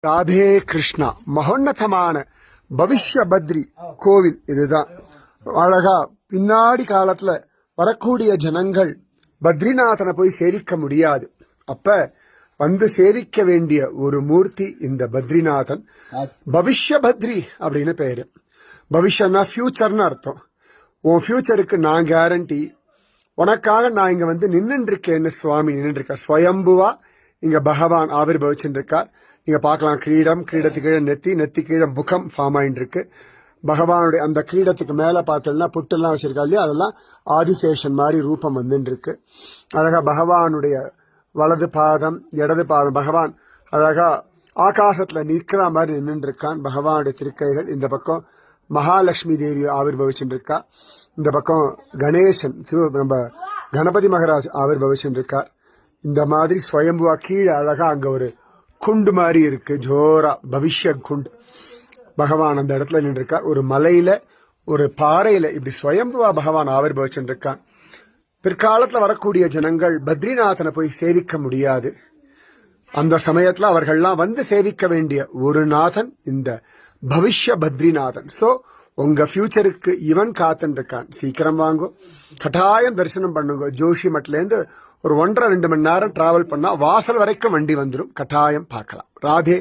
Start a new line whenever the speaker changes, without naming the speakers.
ராதே கிருஷ்ணா. மகோன்னதமான பவிஷ்ய பத்ரி கோவில் இதுதான். அழகா பின்னாடி காலத்துல வரக்கூடிய ஜனங்கள் பத்ரிநாதனை போய் சேவிக்க முடியாது. அப்ப வந்து சேவிக்க வேண்டிய ஒரு மூர்த்தி இந்த பத்ரிநாதன். பவிஷ்ய பத்ரி அப்படின்னு பேரு. பவிஷ்யன்னா ஃபியூச்சர்னு அர்த்தம். உன் ஃபியூச்சருக்கு நான் கேரண்டி, உனக்காக நான் இங்க வந்து நின்னுட்டு இருக்கேன்னு சுவாமி நின்று இருக்கார். ஸ்வயம்புவா இங்க பகவான் ஆவிர்பவிச்சுட்டு இருக்கார். நீங்க பார்க்கலாம், கிரீடத்துக்கு கீழே நெத்தி கீழே முகம் ஃபார்ம் ஆயிட்டு இருக்கு. பகவானுடைய அந்த கிரீடத்துக்கு மேல பார்த்தோம்னா புட்டெல்லாம் வச்சிருக்கா இல்லையா, அதெல்லாம் ஆதிசேஷன் மாதிரி ரூபம் வந்துட்டு இருக்கு. அழகா பகவானுடைய வலது பாதம் இடது பாதம் பகவான் அழகா ஆகாசத்துல நிற்கிற மாதிரி நின்று இருக்கான். பகவானுடைய திருக்கைகள் இந்த பக்கம் மகாலட்சுமி தேவி ஆவிர்பவிச்சுட்டு இருக்கா. இந்த பக்கம் கணேசன் நம்ம கணபதி மகாராஜ் ஆவிர்பவிச்சுட்டு இருக்கார். இந்த மாதிரி ஸ்வயம்புவா கீழே அழகா அங்க ஒரு குண்டு மாதிரி இருக்கு, ஜோரா பவிஷ்ய குண்டு. பகவான் அந்த இடத்துல நின்று இருக்கார். ஒரு மலையில ஒரு பாறையில இப்படி ஸ்வயம்புவா பகவான் ஆவிர்பவிச்சுட்டு இருக்கான். பிற்காலத்துல வரக்கூடிய ஜனங்கள் பத்ரிநாதனை போய் சேவிக்க முடியாது. அந்த சமயத்துல அவர்கள்லாம் வந்து சேவிக்க வேண்டிய ஒரு நாதன் இந்த பவிஷ்ய பத்ரிநாதன். சோ உங்க ஃபியூச்சருக்கு இவன் காத்துட்டு இருக்கான். சீக்கிரம் வாங்கோ, கட்டாயம் தரிசனம் பண்ணுங்க. ஜோஷி மட்ல இருந்து ஒரு 1.5-2 மணி நேரம் டிராவல் பண்ணா வாசல் வரைக்கும் வண்டி வந்துடும். கட்டாயம் பார்க்கலாம். ராதே